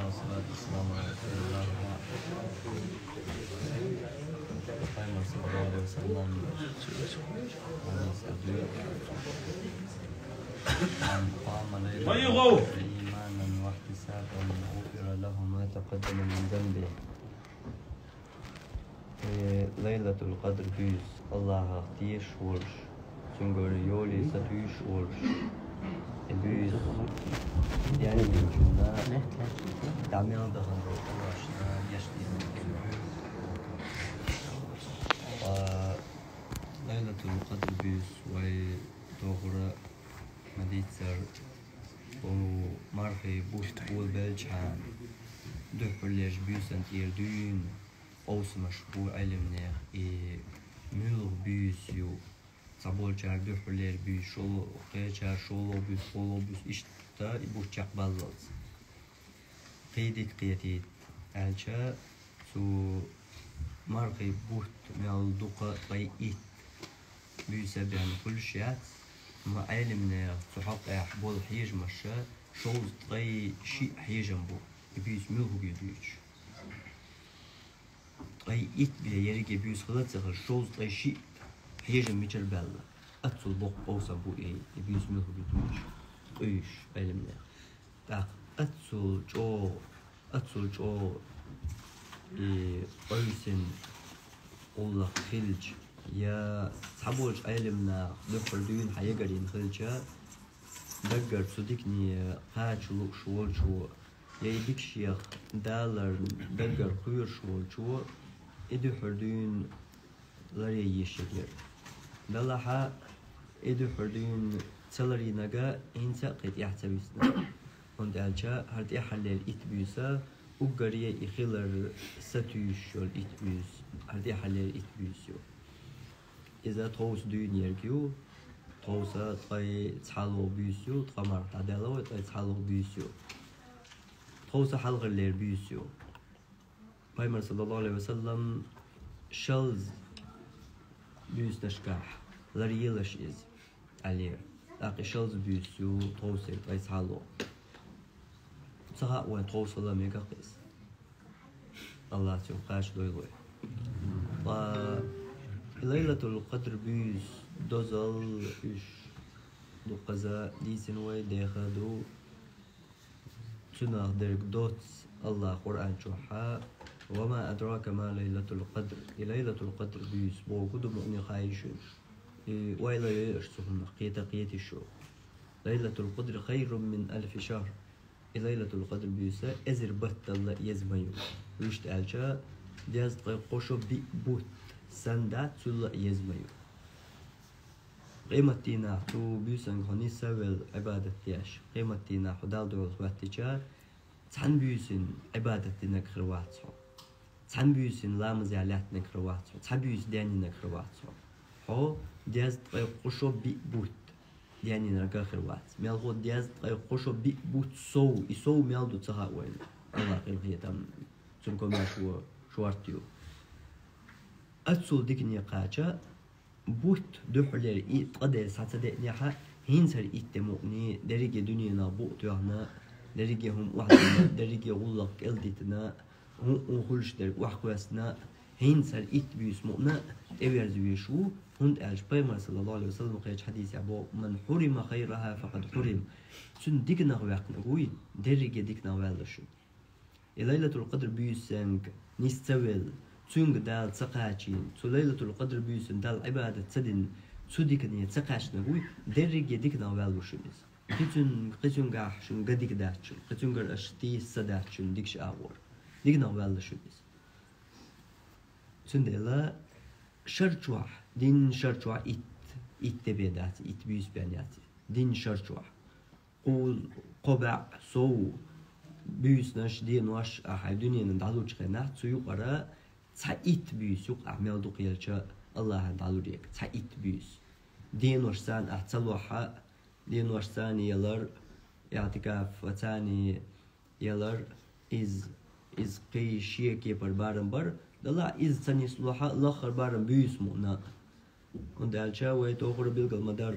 والصلاة والسلام على رسول الله محمد صلى الله عليه وسلم. من قام ليلة إيمانا واحتسابا غفر له ما تقدم من ذنبه. ليلة القدر بيز الله اختيش ورش سنقول يولي ستويش ورش بيز يعني بيجونا دعميان دخل روشنا يشتي ليلة القدر بيز ويدوغر مديتر ومارخي بوشت قول بلجان دخل ليش بيوسن تيردين أوس مشروع علمنا ملو بيسيو صبول جار دخل ليش بيس شلو قيجار شلو بيس قلو بيس إشتا يبوش باللز قيدك قيتيت ألشا سو مارخي بوشت مال دوقة قيئت بيسا بيان كل شيء ما علمنا صحاب أحبول حيج مشى شوز طي شيء حيجنبو يبيس ملهو بيدوش طي إت بيا يرجع بيس خلاص خل شوز طي شيء حيجن ميجر بلا أتصل بق أوصل بو إيه يبيس ملهو بيدوش إيش علمنا تا أتصل جو أرسن الله خلج يا صحابوش علمنا دخل دين حيقرين خلجة دقر صدقني هاتشلو شوال شو يديك شيخ دالر دقر خير شوال شو إدو حردين لري يشجر دلها إدو حردين تلري نجا إنسا قد يحتويسنا هند ألشا هرت يحلل إتبيسا وقريه يخيلر ستويشول إتبيس هرت يحلل إتبيسيو إذا توس دين يرجو توسا تاي تحلو بيسيو تقمر تعدلو تاي تحلو بيسيو توسا حلق الليل بيسيو بايمر صلى الله عليه وسلم شلز بيس نشكاح لريلش إز عليه لكن شلز بيسيو توسا تاي تحلو صحاء وين توسا لم يقاقس الله تيوقاش دويلوي ليلة القدر بيس دوزل إيش دو قزا ديسن وي ديخدو تناغ درك دوتس الله قرآن شوحا وما أدراك ما ليلة القدر ليلة القدر بيس بو قدو مؤمن خايشون ويلا يرسهم قيت الشو ليلة القدر خير من 1000 شهر ليلة القدر بيس إزر بط الله يزميو ويشت ألشا دياز قوشو بي بوت سندات سلا يزميو قيمتنا تو بيسن خني سوال عبادة تياش قيمتنا حدال دول خواتيشا تحن بيسن عبادة نكرواتو تحن بيسن لامز علات نكرواتو تحن بيس داني نكرواتو هو دياز قوشو بي بوت داني نكروات ميلغو دياز قوشو بي بوت سو ميلدو تها وين الله قيل تم تنكو ما شو ارتيو أتصل ديكني قاچا بوت دحلر إيت قدر ساتدق نيحا هينسر إيت مؤني درجة دنيا نابوت يهنا درجة هم واحدنا درجة غلق إلدتنا هم خلش درج وحقوسنا هينسر إيت بيس مؤنا إبرز ويشو هند ألش بيمر صلى الله عليه وسلم قيش حديث عبو من حرم خيرها فقد حرم سن ديكنا ويقنا قوي درجة ديكنا والشو ليلة القدر بيسنك نستويل تونغ دال تسقاشين تو ليلة القدر بيسن دال عبادة تسدن توديكني تسقاشنا قوي درج يديكنا والوشميز قيتون قاحشن قديك داتشن قيتون قر اشتي سداتشن ديكش آور ديكنا والوشميز تندلا شرچوح دين شرچوح إت تبيداتي إت بيس بيانياتي دين شرچوح قول قبع سو بيس ناش دين واش أحد دنيا ندعلو تشخينا تسويو قرا تعيت بيس يق أعمال دقيقة الله تعالى ريك تعيت بيس دين ورسان أحتلوها دين ورسان يلر اعتكاف وثاني يلر إز قي شيء كبر بارم بر دلا إز ثاني صلوحة الآخر بارم بيس مؤنا وندال شاوي تأخر بيلقى المدار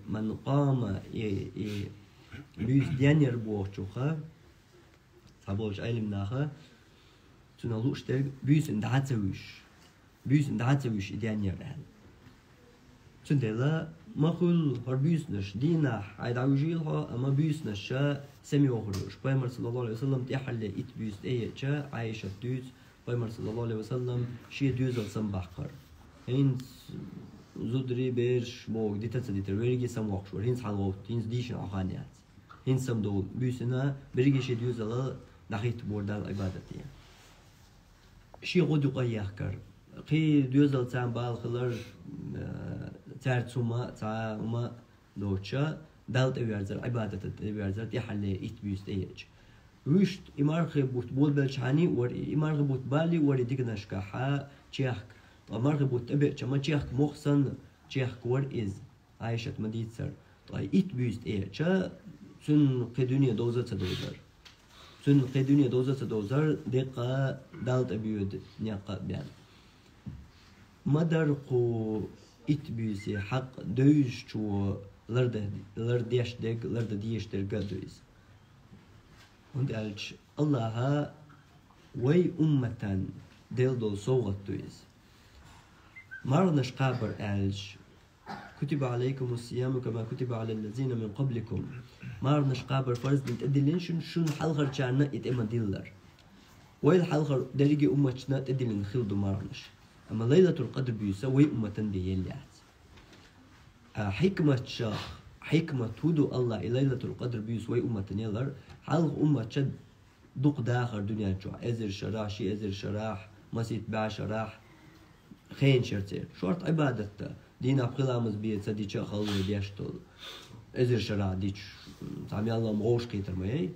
من قام بيس ديانير بوخشوخا حبوش علم ناخه تنالوش تر بيسن دعتوش إديان يرهن تندلا مخل هربيسنش دينا عيد عوجيلها أما بيسنش سمي وخروج بيمر صلى الله عليه وسلم تحل إت بيس إيه عايشة دوز بيمر صلى الله عليه وسلم شي دوز السنبحقر هينز زودري بيرش بوغ دي تصديتر بيرجي سم وقشور هينز حلوت هينز ديشن أخانيات هينز سم دول بيسنا بيرجي شي دوز الله نخيت بوردال عبادتي شي غدو قياكر قي دوزل تاع بالخلر تاع تسوما تاع وما دوتشا دالت ويرزر عبادة ويرزر تحلي إت بيست إيج ويشت إمارخ بوت بول بلشاني ور إمارخ بوت بالي ور ديكناش كحا تشيخ إمارخ بوت أبي كما تشيخ مخصن تشيخ كور إز عايشة مديت سر طيب إت بيست إيج سن قدنيا دوزة تدوزر سن قدنيا دوزة تدوزر دقة دالت أبيود نيقة بيان مدر قو إتبيسي حق دوش تو لرديش دق لرديش دق دوز und als Allah وي أمة دل دول صوغت دوز مرنش قابر als كتب عليكم الصيام كما كتب على الذين من قبلكم مرنش قابر فرز بنت أدلين شن حلغر جانا إتما ديلر وي الحلغر درجي أمتنا تدلين خلدو مرنش أما ليلة القدر بيسوي أمة بيليات حكمة شاخ حكمة تودو الله ليلة القدر بيسوي أمة يلر حلق أمة شد دوق داخل دنيا جو أزر شراح شي أزر شراح مسيت باع شراح خين شرتين شرط عبادته دينا بخلامز بيت سدي شا خلوه ديشتول أزر شراح ديش تعمي الله مغوش كيتر ماي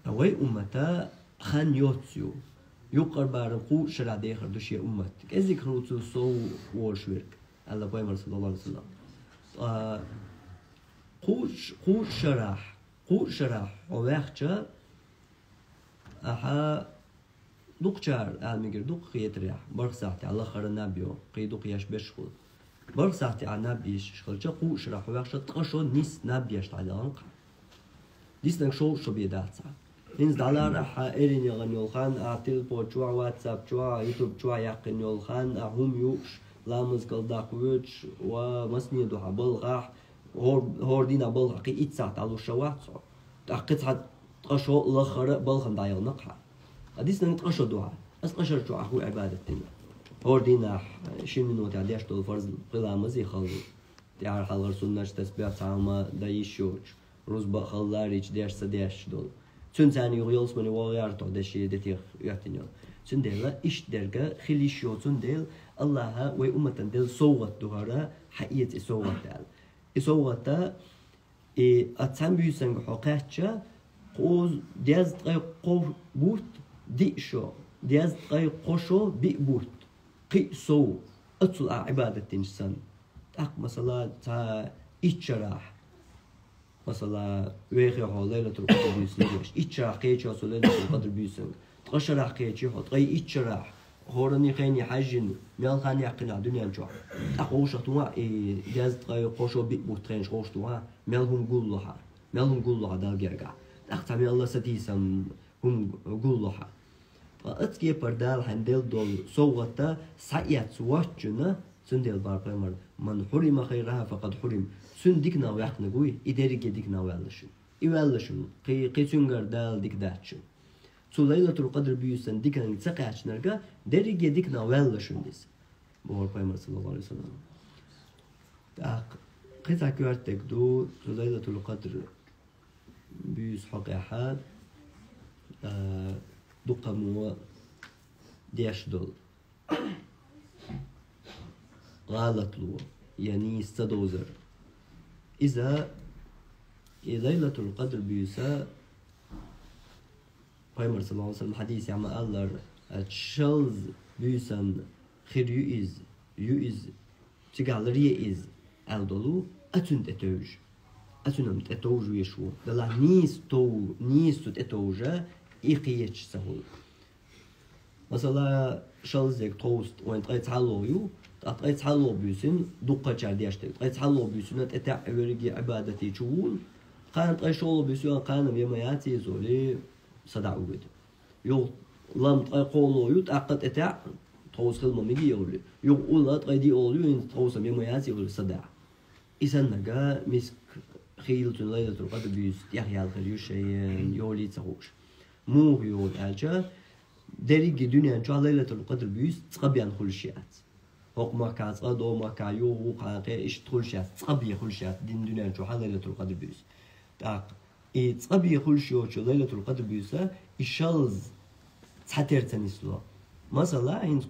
أوي أمة خان يوتسيو يقر بارقو شرع داخل دوشي أمتك إزيك روتسو سو وورشويرك الله بيمر صلى الله عليه وسلم قوش شرح وواخشة أها دوقشار الميجر دوق خيتريح برق ساعتي على خير النبيو قي دوق ياش بشخل برق ساعتي على نبيش شخل جا قوش شرح وواخشة تقشو نيس نبيش على أنق ديس نشو شو بيدات هنز دلار إيرين يغن يولخان أعتل بو جوا واتساب جوا يوتيوب جوا يقن يولخان أهم يوش لامز قلداق ويتش ومسني دوها بلغاح هور دينا بلغا قي إتساعت على الشواتسو تأقيت حد تقشو لخرق بلغن دايل نقحا هديس نتقشو دوها أس قشر جوا هو عبادة دينا هور دينا شين منو تعديش دول فرز قلامز يخلو تعال حلغر سنش تسبيع تعالما دايشوش روز بخلاريش ديش سديش دول تون تاني يغيلس مني واغيار تعدشي دتيخ يعتنيون تون ديلا إيش درجة خليشيو تون ديل الله وي أمة ديل صوغت دوهارا حقيقة صوغت دال صوغتا أتسام بيسنج حقاتشا قوز دياز تغي قو بوت دي شو دياز تغي قوشو بي بوت قي صو أتصل عبادة تنشسن تاق مثلا تا إيشراح مثلا ويخي هو ليلة القدر بيسنجش إيشراح قيتشا سو ليلة القدر بيسنج تغشراح قيتشي هو تغي إيشراح هورني خيني حاجن ميال خاني يقنا دنيا نجوا أقوش توا جاز تغي قوشو بي بوترينش قوش توا ميال هم قولها دال جرجع أختمي الله ستيسم هم قولها فأتكي بردال هندل دول صوغتا سعيات سواتشنا سندل بارقمر من حرم خيرها فقد حرم سن ديكنا ويحنا قوي إداريك ديكنا ويالشن قي سنجر دال ديك داتشن سو ليلة القدر بيوسن ديكنا نتسقيش نرجع داريك ديكنا ويالشن ديس بارقمر صلى الله عليه وسلم قطع كوارتك دو سو ليلة القدر بيوس حقيقة دقمو ديش دول غالط له يعني استدوزر إذا ليلة القدر بيسا قيمر صلى الله عليه وسلم حديث يعمل الله تشلز بيسن خير يؤز تقال ريئز ألدولو أتند أتنمت أتوج ويشو دلا نيس تتوجه إيقيتش سهول مثلا شلزك توست وين تغيت حلويو تغيت حلو بيسن دقة جارديشتك تغيت حلو بيسن أتع ورقي عبادتي شول قانت غير شغل بيسن قانم يمياتي زولي صدع وجد يو لام تقولوا يو تعقد أتاع توس خلما ميجي يقول يقول أتقدي أولو إن توس ميمو ياسي يقول صدع إذا نجا مسك خيل ليلة القدر بيس يحيى الخير شيء يولي تروش مو يقول أجا دريج الدنيا إن شاء الله ليلة القدر بيس تقبل كل شيء هوك ما كاز قدو ما كايو هو قاقي إيش كل شيء تقبل كل شيء دين الدنيا إن شاء الله ليلة القدر بيس تاق تقبل كل شيء وش ليلة القدر بيس إشالز تحتر تنسلو مثلا إن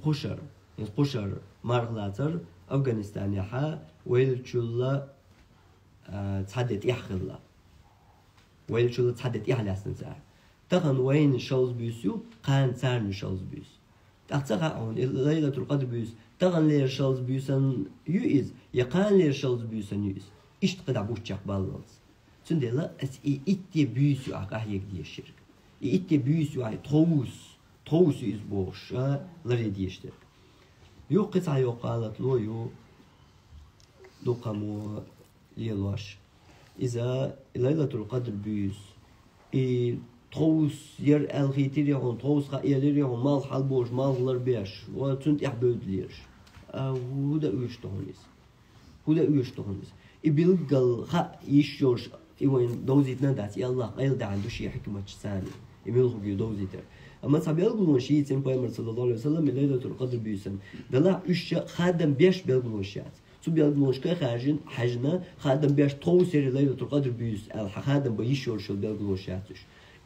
قشر مارغلاتر أفغانستان يحا ويلشولا تحدد يحخلا ويلشولا تحدد يحلاسن سار تغن وين شوز بيسو قان سار شوز بيس تحتقع عن ليلة القدر بيس تغن لير شوز بيسن يوز يقان لير شوز بيسن يوز إيش تقدر بوشك بالانس سندلا أس إتي بيسو أقاه يكدي الشرك إتي بيسو أي توس يزبوش لري ديشتر يو قطع يو قالت لو يو دوقمو ليلوش إذا ليلة القدر بيس توس ير الخيتيري هون توس خياليري هون مال حلبوش مال لربيش وتنت إحبود ليرش هودا ويشتهونيس إبيلقل خا يشوش إيوين دوزيتنا دات يالله قيل دا عنده شي حكمة ثاني إبيلقل يدوزيتر أما سبيلقلون شيء تيم بايمر صلى الله عليه وسلم ليلة القدر بيسن دلا إيش خادم بيش بيلقلون شيات سو بيلقلون شكا خارجين حجنا خادم بيش توسير ليلة القدر بيس الخادم بيشور شو بيلقلون شياتش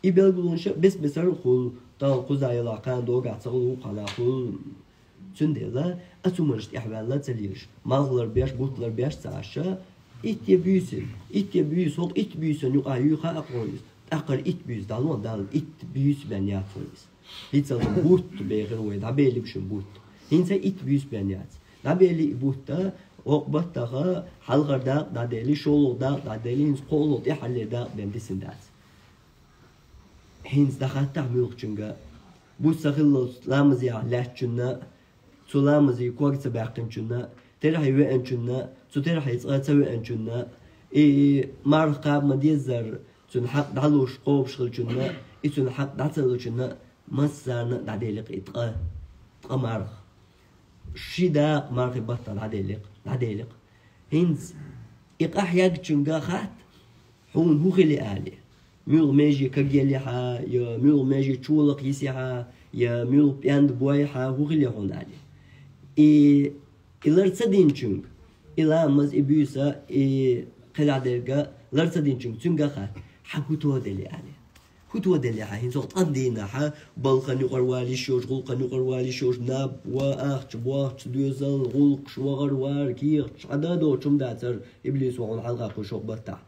إبيلقلون شيء بس بسر خل تان قزاي لاقان دوغا تقول قلا خل سندلا أتومرش إحوالات تليش مالغلر بيش بوتلر بيش تعشى إتي بيس هو إت بيسن يقع يخا أقوليس أقر إت بيس دالون دال إت بيس بنيات فليس هيتسال بوت بيغير ويد عبيلي بشن بوت هينسا إت بيس بنيات عبيلي بوتا وقبتها حلقر داق داديلي شولو داق داديلي هنس قولو تحلي داق بندسن دات هنس دخلت تعمل جنجا بوسا خلص لامزيا لاتشنا سلامزي كوكس باقنشنا ترى وانشنا ترى يتصغى انشنا مارقا مديزر حق دعلوش قوب شغلشنا حق دعتلوشنا مسارنا دعديلق إتقى مارق شدا مارق بطل دعديلق هنز إقاح يجتشنجا خات حون هو خلي آلي ميول ميجي كجيليها يا ميول ميجي تشولق يسيها يا ميول بياند بويها هو خلي هون آلي إلرتسدين تشنج إلا مز إبيوسا قلعدرجا لرتسدين تشنج تشنجا خات حكوتوا دلي عليه كوتوا دلي عليه زوج قدينا ح بالقني قروالي شوش غلقني قروالي شوش ناب وأخش بوخش دوزل غلق شوغر وار كير عدادو شم داتر إبليس وعن حلقة كشوق بتاع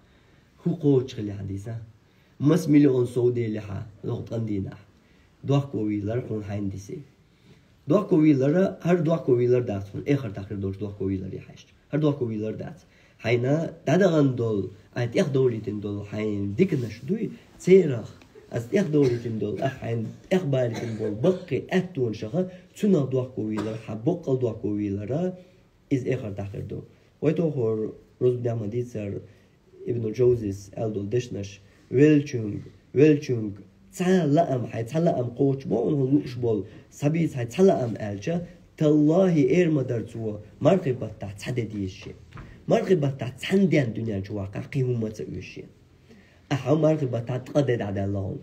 هو قوتش خلي حديثة مس مليون سودي لها زوج قدينا دوح كويلر كون هندسي دوح كويلر هر دوح كويلر داتون آخر تأخير دوح كويلر يحشت هر دوح كويلر دات حينا دادغان دول أنت دولي تندول حين ديكناش دوي تيرخ أس دولي تندول حين بالي تندول بقي أتون شخص تنا دوح كويلر حبقل دوح كويلر إز آخر تأخير دول ويتوخر روز بدأ ديتسر ابن الجوزيس ألدول دشنش ويلشونغ تعلم حي تعلم قوش بون هلوش بول سبيس حي تعلم ألجا تالله مدرتوا مرقبة تحديديش مرغبة تحنديان دنيا جواقع قيمة تأويشين أحا مرغبة تقدد على اللون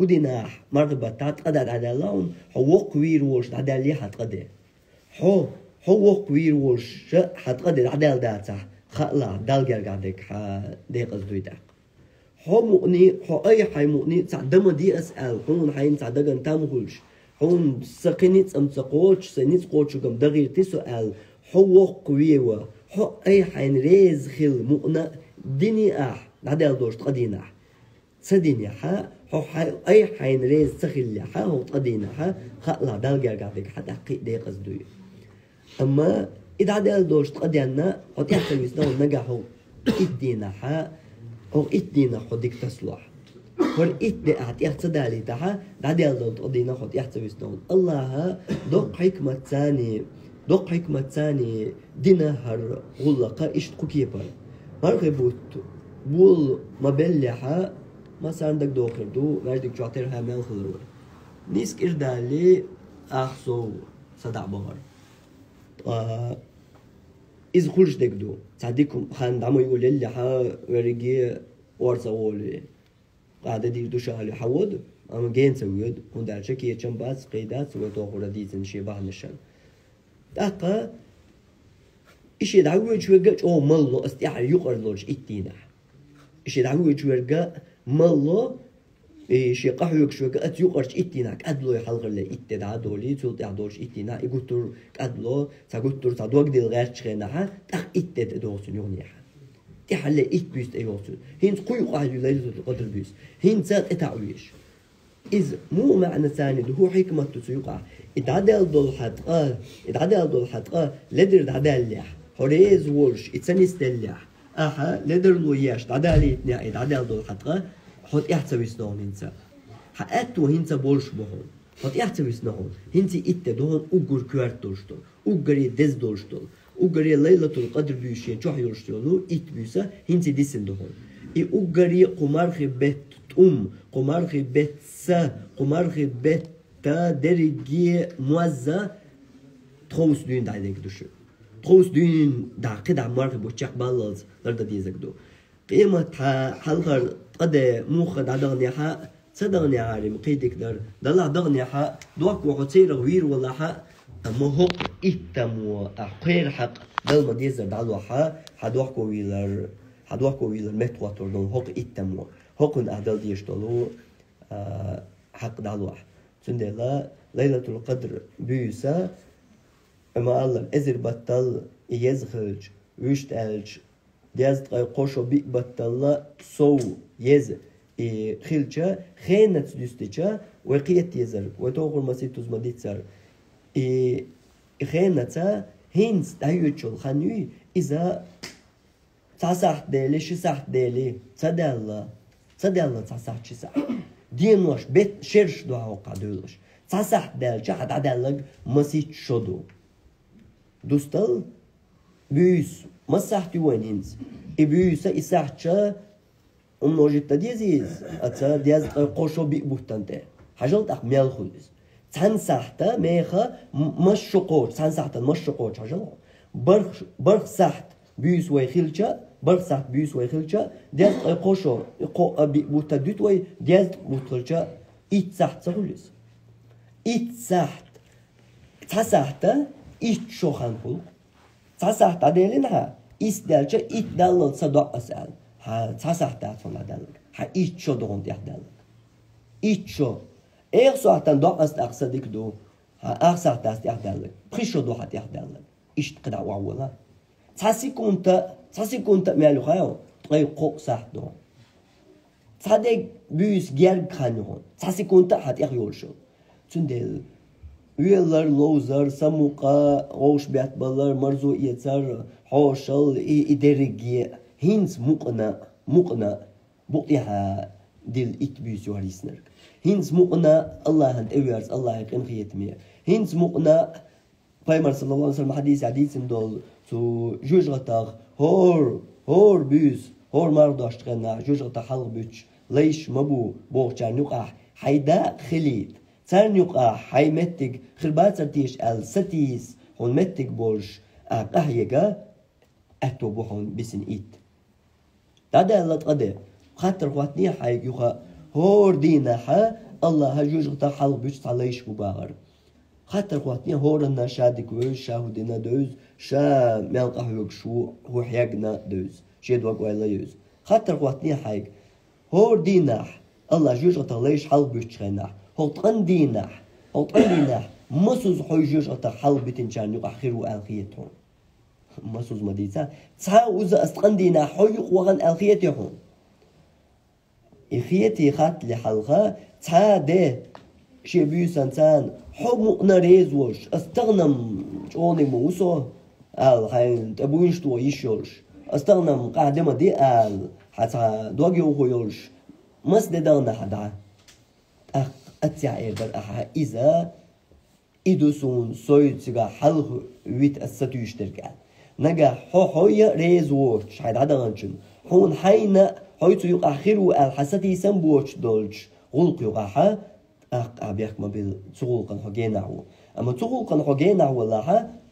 هديناح مرغبة تقدد على اللون هو قوير وش على اللي حتقدر هو قوير وش حتقدر على الداتا خلا دالجر قاعدك ديق الزويدك هو مؤني هو أي حي مؤني تعدم دي أسأل هون حين تعدقن تامهولش هون سقينيت أمسقوش سنيت قوش وقم دغير تسأل هو قويوة هو أي حين ريز خل مؤنة ديني نعدل دوش تقدينا سديني هو أي حين ريز سخل هو تقدينا خلا دالجر قاعدك حتى ديق أزدوي أما إذا عدل دوش تقدينا هو تحصل يسنو نجاحه إدينا هو إدينا هو ديك تصلح هو إدي أعتدالي تها عدل دوش تقدينا هو تحصل يسنو الله دوق حكمة ثاني دينهر غلقة إشت كوكيبر مرغبوت بول مبلحة ما صار عندك دوخر دو ماجدك جعتر هامل خلروه نيسك إردالي أخصو صدع بغر إذ خرج دك دو تعديكم خان دعمو يقول اللي حا ورقي ورصة ولي قاعدة دير دو شغالي حود أما جين سويد هندال شكي يتشنباس قيدات سويت وخورا ديزن شي باه نشان داقا إيش يدعوه شوية أو مالو استيعار يقرلوش إتينا إيش يدعوه شوية مالو إيش يقحوك شوية أتيقرش إتيناك أدلو يحلق اللي إتدع دولي تولت يعدولش إتينا يقولتر أدلو تقولتر تدوق دي الغير شخينها تخ إتد دوسن يغنيها تحل إتبيس أيوسن هين قوي قاعد ليلة القدر بيس هين زاد إتعويش إذ مو معنى ثاني هو حكمة تسيقع إتعدل دول حتقال إتعدل دول حتقال لدر تعدل لح هوريز وولش إتسنيست اللح أها لدر لوياش تعدل إتنع إتعدل دول حتقال هات يحتوي سنون هنسا حقتو هنسا بولش بهون هات يحتوي سنون هنسي إتة دهون أجر كوارت دولشتول أجري دز دولشتول أجري ليلة القدر بيشين شو حيرشتولو إت بيسا هنسي ديسن دهون أجري قمارخ بيت قمارخ بيت سا قمارخ بيت تا درجي موزة تروس دين دايدك دوشو تروس دين دا قدع مارخ بوشاق بالز لردا ديزك دو قيمة حلقة قد موخد عدغني حق صدغني عارم قيدك در دلع دغني حق دوك وحصير غوير ولا حق أما هو إتمو أخير حق دل ما ديزر دعلو حق حدوكو ويلر متواتر دون هو إتمو هو كن أهدل ديشتلو حق دعلو حق سندلا ليلة القدر بيسا أما الله إزر بطل يزخرج ويشتالج ديازت قوشو بيك بطل سو يز خلچا خينت دستچا وقيت يزر وتوغر مسيتوز مديتسر خينتا هينس دايوچول خانوي إذا تصح ديلي شصح ديلي صدالله تصح شصح دينوش بيت شرش دو هوقع دولش تصح ديل جا عدالك مسيت شدو دوستل بيس مسحتي وينينز إبيوسا إسحتشا umnožita djeziz, a ca djez qošo bi buhtante. Hajalt aq mel khudis. Can sahta meha mashqor, can sahta mashqor hajal. Barq saht büs way khilcha, barq saht büs way khilcha, djez qošo qo bi buhtadut way djez buhtulcha it saht khudis. It saht. Ca sahta it shohan khul. Ca sahta delinha. İsdelce it dalal sada asal. ها تصحت فونا دلك ها إيشو دون تيح دلك إيشو إيه صحتن دو أستأقصدك دو ها أقصحت أستيح دلك بريشو دو حتيح دلك إيش تقدع وعولا تساسي كنت مالو خايو تغير قوق صح دو تصدق بيس جيرك خانيون تساسي كنت حتيح يولشو تندل ويلر لوزر سموقا غوش بيت بلر مرزو يتسر حوشل إدرجي هينز مقنا بقيها دل إتبيس يوريسنرك هينز مقنا الله هند أويرز الله يقين خيتمية هينز مقنا بايمر صلى الله عليه وسلم حديث دول تو جوج غتاغ هور بيس هور مرداشت غنا جوج غتاغ حلق بيتش ليش مبو بوغشار نقع حيدا خليد تار نقع حيمتك خربات سرتيش ستيس هون متك بولش أهيجا أتو بوحون بسن إيت تادا الله تقدر خاطر خواتني حايق يوخا هور دينا حا الله هجوج غتا حلق بيش عليش مباغر خاطر خواتني هور النا شادك ويش شاهدنا دوز شا ملقه يوك شو هو حيقنا دوز شيد وقوي ليوز خاطر خواتني حايق هور دينا الله جوج غتا ليش حلق بيش تخينا هو تقن دينا مسوز حوي جوج غتا حلق بيتنشان يوق خير وآلخيتهم مسوز مديتا تساوز أستقندينا حيق وغن الخيتهم إخيتي خات لحلقة تساده شي بيسانتان حب مقنريز وش استغنم جوني موسو خاين تبوينش تو يشولش استغنم قاعدة دي حتى دوغي وخيولش مس دانا حدا أتيا إيدر إذا إدوسون سويتسيغا حلق ويت أستيوش تركال نجا حويا ريز وورد شايد عدا غنشن هون حينا حيث يؤخر الحسدي سنبوش دولش غلق يقع أبيك ما بالتغلق حجينه أما تغلق حجينه والله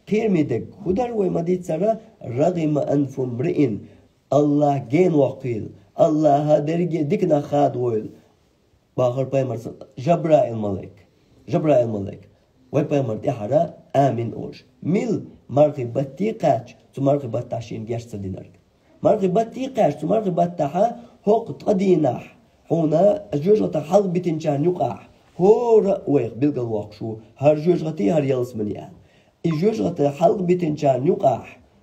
قيرمدك هدر ومديت سرا رغم أنف امرئ الله جين وقيل الله درجة دكنا خاد ويل باخر بايمر جبرائيل الملك وبايمر تحرى آمن أوش ميل مرغبتي قاش تمرغبت تاشين جاشت دينارك مرغبتي قاش تمرغبت تحا هوق تقديناح هنا الجوجة حلق بتنشان يقع هو رأويق بلغ الوقشو هر جوجة هر يلس منيان الجوجة حلق بتنشان يقع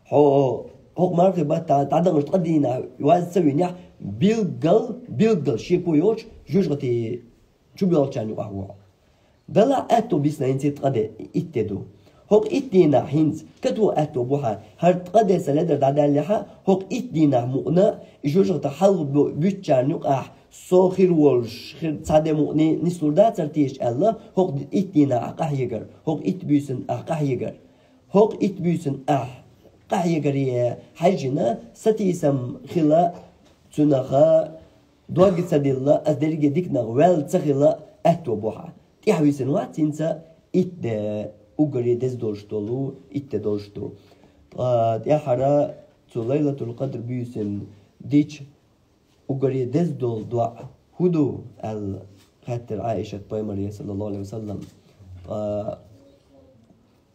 هو مرغبت تعدغش تقدينا واز سوينيح بلغل شيكو يوش جوجة شو بيالشان يقع هو دلا أتو بيسنا إنسي تقدي إتدو هوك إتدينا هنز كتو أتو بوها هر تقدي سلدر دادا لها هوك إتدينا مؤنا جوجة حلق بيتشان يقع سوخير والش خير تصادي مؤني نسلور دا ترتيش الله هوك إتدينا أقح يقر هوك إتبيسن أقح يقر هوك إتبيسن أقح يقر حيجنا ستيسم خلا تنخا دوغ تسديلا أزدريجي ديكنا ويل تسخلا أتو بوها تيحويسن واتينسا إت أغري دز دولشتولو إت دولشتو تيحرا تو ليلة القدر بيسن ديش أغري دز دول دوا هدو الخاتر عائشة بايمرية صلى الله عليه وسلم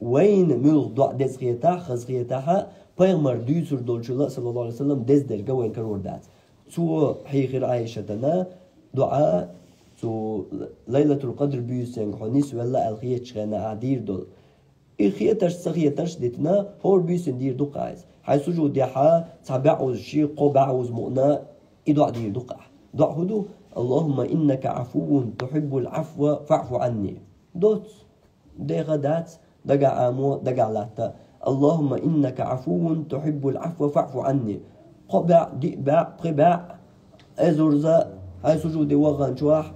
وين ملغ دوا دز غيتاح خز غيتاحا بايمر ديسر دولشلا صلى الله عليه وسلم دز درجة وين كرور دات تو حيخير عائشة تنا دعاء تو ليلة القدر بيسن حنيس ولا الخيت شغنا عدير دول الخيتش سخيتش ديتنا هو بيسن دير دقايز حيث وجود يحا تبعوز شي قبعوز مؤنا إدعاء دير دقا دعا هدو اللهم إنك عفو تحب العفو فاعف عني دوت دي غدات دقا آمو دقا لاتا اللهم إنك عفو تحب العفو فاعف عني قبع دئبع قبع أزرزا هاي سجود وغان شواح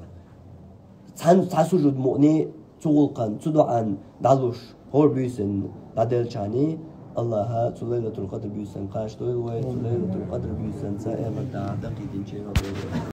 تحن سجود مؤني تغلقان تدعان دالوش هور بيسن دادل شاني الله ليلة القدر بيسن قاش دويل ويت ليلة القدر بيسن سائر مدى دقيق